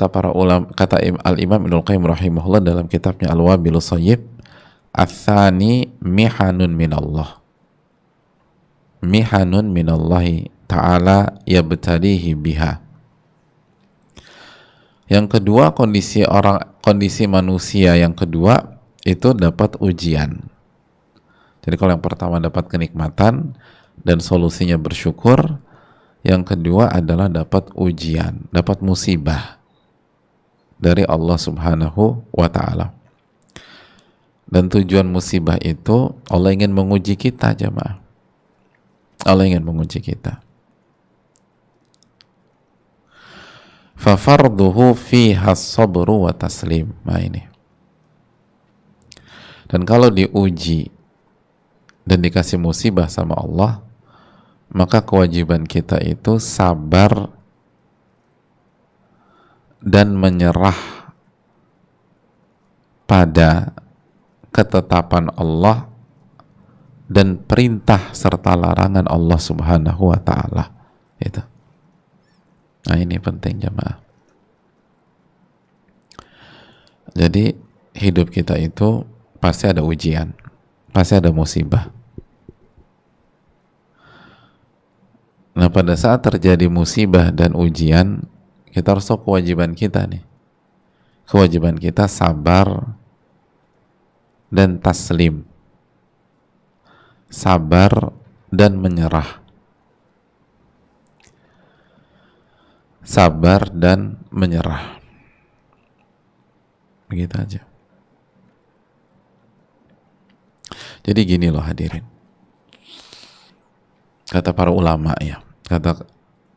kata para ulama, kata Al-Imam Ibnul Qayyim rahimahullah dalam kitabnya Al-Wabilus Shayyib, "Ats-tsani mihanun minallah." Mihanun minallahi ta'ala yabtalihi biha. Yang kedua, kondisi manusia yang kedua itu dapat ujian. Jadi kalau yang pertama dapat kenikmatan dan solusinya bersyukur, yang kedua adalah dapat ujian, dapat musibah dari Allah Subhanahu wa ta'ala. Dan tujuan musibah itu Allah ingin menguji kita, jemaah. Allah ingin menguji kita. Fafarduhu fiha sabru wa taslim. Nah ini. Dan kalau diuji dan dikasih musibah sama Allah, maka kewajiban kita itu sabar dan menyerah pada ketetapan Allah dan perintah serta larangan Allah Subhanahu wa ta'ala. Itu. Nah ini penting, jemaah. Jadi hidup kita itu pasti ada ujian, pasti ada musibah. Nah pada saat terjadi musibah dan ujian, kita harus tahu kewajiban kita nih. Kewajiban kita sabar dan taslim. Sabar dan menyerah. Sabar dan menyerah. Begitu aja. Jadi gini loh hadirin. Kata para ulama ya. Kata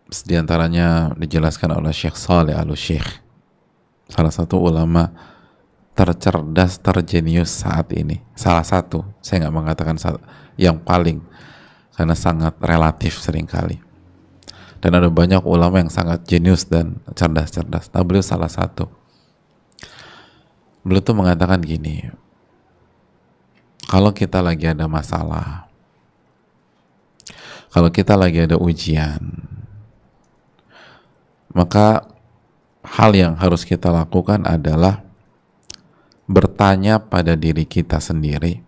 diantaranya dijelaskan oleh Syekh Saleh Al-Syekh. Salah satu ulama tercerdas, terjenius saat ini. Salah satu. Saya nggak mengatakan yang paling, karena sangat relatif seringkali. Dan ada banyak ulama yang sangat jenius dan cerdas-cerdas. Nah, beliau salah satu. Beliau tuh mengatakan gini, kalau kita lagi ada masalah, kalau kita lagi ada ujian, maka hal yang harus kita lakukan adalah bertanya pada diri kita sendiri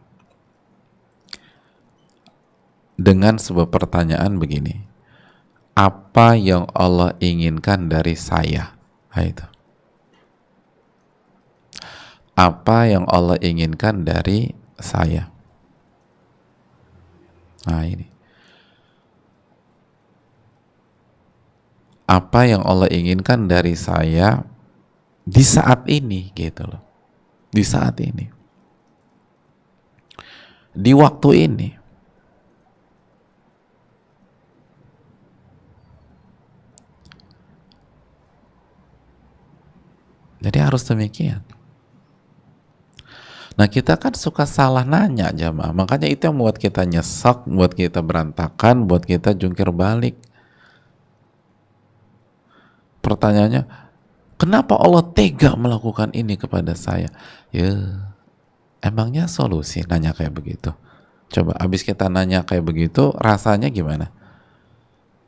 dengan sebuah pertanyaan begini, apa yang Allah inginkan dari saya? Nah, itu. Apa yang Allah inginkan dari saya? Nah ini. Apa yang Allah inginkan dari saya di saat ini, gitu loh. Di saat ini. Di waktu ini. Jadi harus demikian. Nah kita kan suka salah nanya, jamaah. Makanya itu yang membuat kita nyesek, buat kita berantakan, buat kita jungkir balik. Pertanyaannya, kenapa Allah tega melakukan ini kepada saya? Ya, emangnya solusi nanya kayak begitu? Coba, abis kita nanya kayak begitu, rasanya gimana?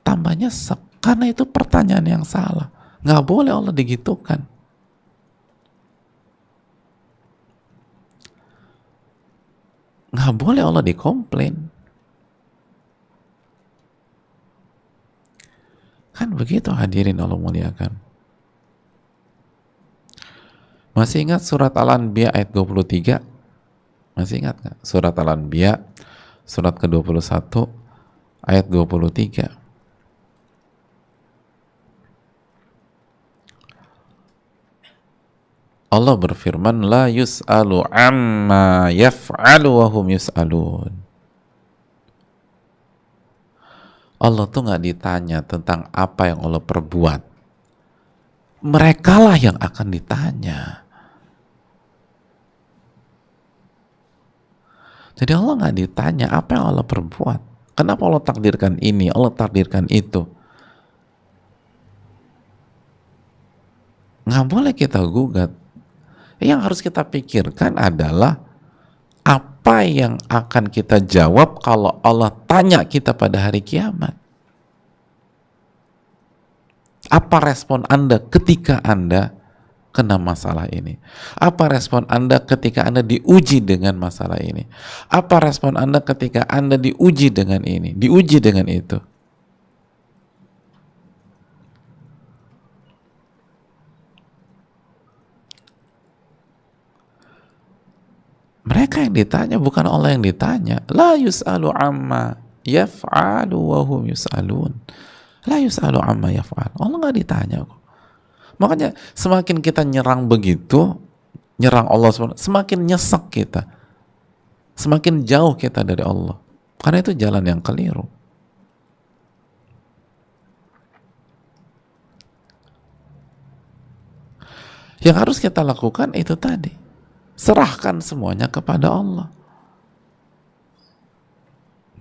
Tambah nyesek, karena itu pertanyaan yang salah. Nggak boleh Allah digitukan. Nggak boleh Allah dikomplain. Kan begitu hadirin Allah muliakan. Masih ingat surat Al-Anbiya ayat 23? Masih ingat nggak? Surat Al-Anbiya surat ke-21 ayat 23. Allah berfirman, la yus'alu amma yaf'alu wa hum yus'alun. Allah tuh nggak ditanya tentang apa yang Allah perbuat. Merekalah yang akan ditanya. Jadi Allah nggak ditanya apa yang Allah perbuat. Kenapa Allah takdirkan ini, Allah takdirkan itu. Nggak boleh kita gugat. Yang harus kita pikirkan adalah apa yang akan kita jawab kalau Allah tanya kita pada hari kiamat. Apa respon Anda ketika Anda kena masalah ini? Apa respon Anda ketika Anda diuji dengan masalah ini? Apa respon Anda ketika Anda diuji dengan ini, diuji dengan itu? Mereka yang ditanya, bukan Allah yang ditanya. La yus'alu amma yaf'alu wa hum yus'alun. La yus'alu amma yaf'al. Allah nggak ditanya kok. Makanya semakin kita nyerang begitu, nyerang Allah semakin nyesek kita, semakin jauh kita dari Allah, karena itu jalan yang keliru. Yang harus kita lakukan itu tadi, serahkan semuanya kepada Allah.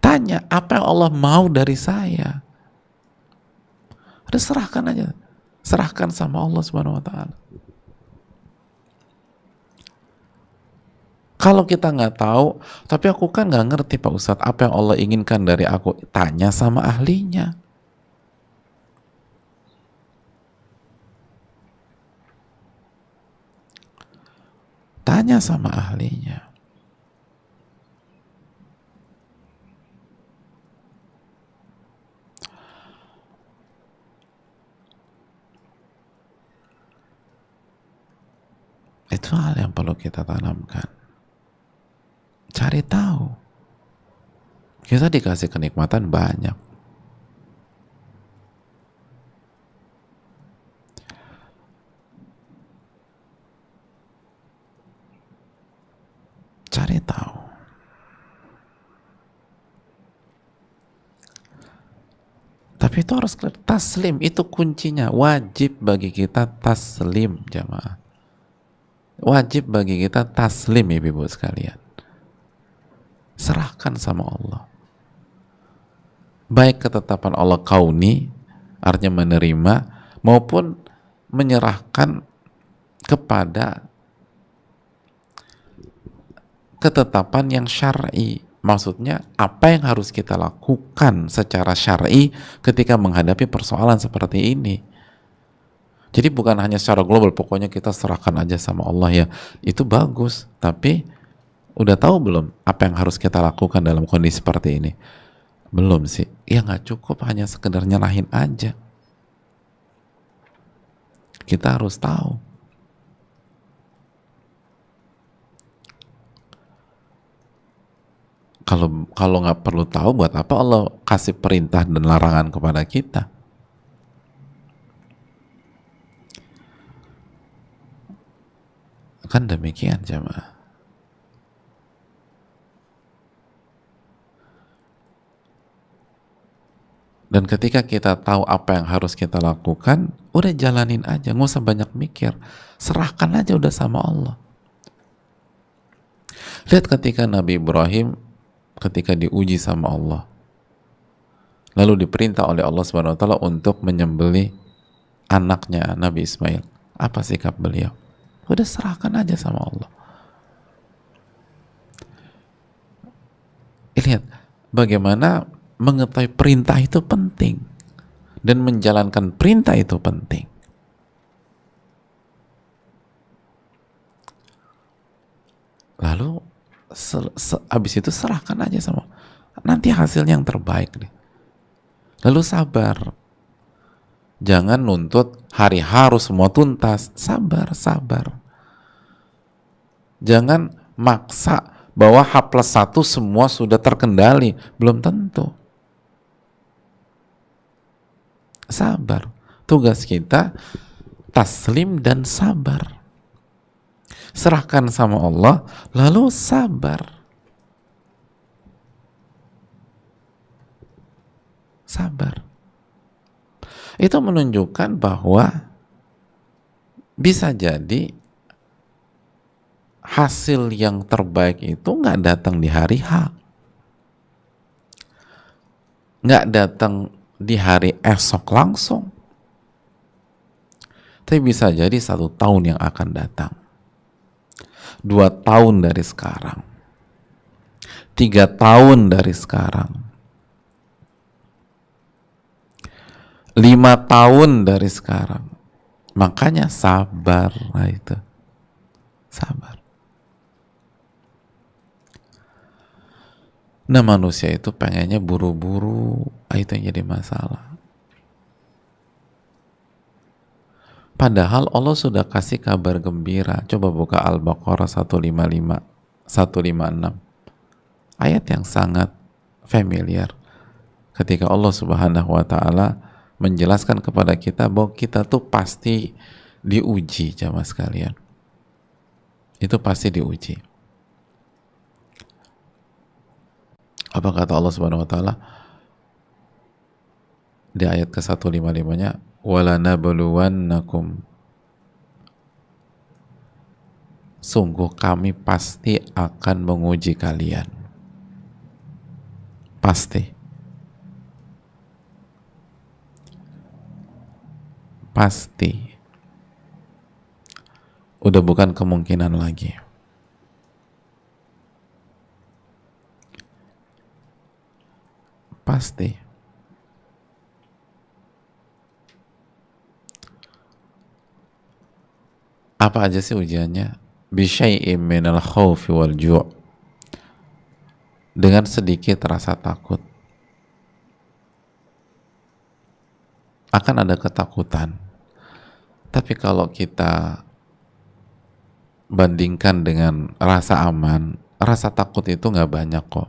Tanya apa yang Allah mau dari saya, udah serahkan aja, serahkan sama Allah Subhanahu wa Ta'ala. Kalau kita nggak tahu, tapi aku kan nggak ngerti Pak Ustadz apa yang Allah inginkan dari aku, tanya sama ahlinya. Tanya sama ahlinya. Itu hal yang perlu kita tanamkan. Cari tahu. Kita dikasih kenikmatan banyak. Cari tahu. Tapi itu harus taslim, itu kuncinya. Wajib bagi kita taslim, jamaah. Wajib bagi kita taslim, ibu-ibu sekalian. Serahkan sama Allah. Baik ketetapan Allah kauni, artinya menerima, maupun menyerahkan kepada ketetapan yang syar'i. Maksudnya apa yang harus kita lakukan secara syar'i ketika menghadapi persoalan seperti ini. Jadi bukan hanya secara global, pokoknya kita serahkan aja sama Allah ya. Itu bagus, tapi udah tahu belum apa yang harus kita lakukan dalam kondisi seperti ini? Belum sih. Ya nggak cukup hanya sekedar nyerahin aja. Kita harus tahu. Kalau nggak perlu tahu, buat apa Allah kasih perintah dan larangan kepada kita? Kan demikian, jamaah. Dan ketika kita tahu apa yang harus kita lakukan, udah jalanin aja, nggak usah banyak mikir, serahkan aja udah sama Allah. Lihat ketika Nabi Ibrahim ketika diuji sama Allah, lalu diperintah oleh Allah Subhanahu wa Ta'ala untuk menyembelih anaknya Nabi Ismail, apa sikap beliau? Udah serahkan aja sama Allah. Lihat bagaimana mengetahui perintah itu penting dan menjalankan perintah itu penting. Lalu habis itu serahkan aja sama nanti hasilnya yang terbaik deh. Lalu sabar, jangan nuntut hari harus semua tuntas. Sabar. Jangan maksa bahwa H+1 semua sudah terkendali, belum tentu. Sabar, tugas kita taslim dan sabar. Serahkan sama Allah, lalu sabar. Sabar. Itu menunjukkan bahwa bisa jadi hasil yang terbaik itu nggak datang di hari H, nggak datang di hari esok langsung, tapi bisa jadi 1 tahun yang akan datang, 2 tahun dari sekarang, 3 tahun dari sekarang, 5 tahun dari sekarang, Makanya sabar. Nah itu sabar. Nah manusia itu pengennya buru-buru, itu yang jadi masalah. Padahal Allah sudah kasih kabar gembira. Coba buka Al-Baqarah 155, 156. Ayat yang sangat familiar. Ketika Allah Subhanahu wa taala menjelaskan kepada kita bahwa kita tuh pasti diuji, jamaah sekalian. Itu pasti diuji. Apa kata Allah Subhanahu wa taala di ayat ke-155-nya? Wala nabluwannakum, sungguh kami pasti akan menguji kalian. Pasti. Pasti. Udah bukan kemungkinan lagi. Pasti. Apa aja sih ujiannya? Bisyai'im minal khawfi wal ju', dengan sedikit rasa takut. Akan ada ketakutan. Tapi kalau kita bandingkan dengan rasa aman, rasa takut itu nggak banyak kok.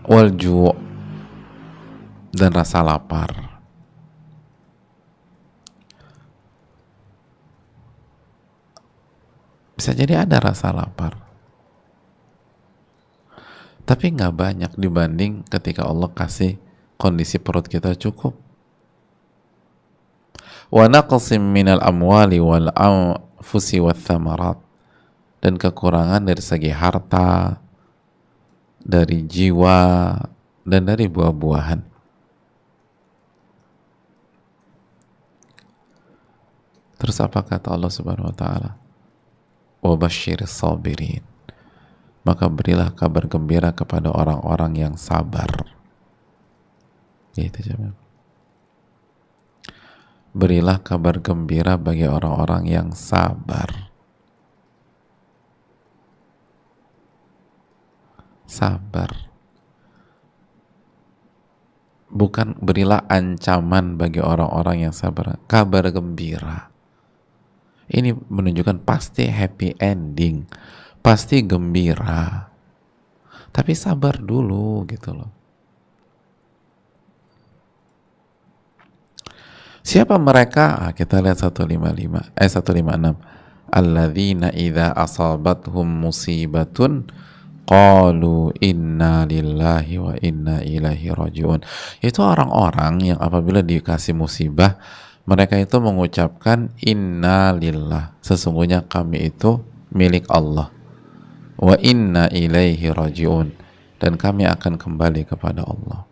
Wal ju', dan rasa lapar. Bisa jadi ada rasa lapar, tapi nggak banyak dibanding ketika Allah kasih kondisi perut kita cukup. Wa naqsim minal amwali wal anfusi wath thamarat, dan kekurangan dari segi harta, dari jiwa, dan dari buah-buahan. Terus apa kata Allah Subhanahu wa taala? Wa basyiris sabirin, maka berilah kabar gembira kepada orang-orang yang sabar. Gitu coba. Berilah kabar gembira bagi orang-orang yang sabar. Sabar. Bukan berilah ancaman bagi orang-orang yang sabar. Kabar gembira. Ini menunjukkan pasti happy ending, pasti gembira. Tapi sabar dulu gitu loh. Siapa mereka? Kita lihat 156. Alladzina idza asabathum musibatun qalu inna lillahi wa inna ilaihi rajiun. Itu orang-orang yang apabila dikasih musibah, mereka itu mengucapkan inna lillah, sesungguhnya kami itu milik Allah, wa inna ilaihi rajiun, dan kami akan kembali kepada Allah.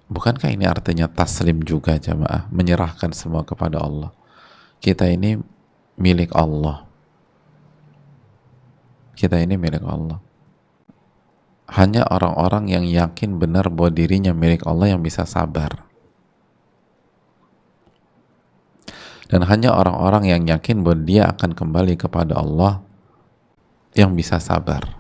Bukankah ini artinya taslim juga, jamaah? Menyerahkan semua kepada Allah. Kita ini milik Allah. Kita ini milik Allah. Hanya orang-orang yang yakin benar bahwa dirinya milik Allah yang bisa sabar. Dan hanya orang-orang yang yakin bahwa dia akan kembali kepada Allah yang bisa sabar.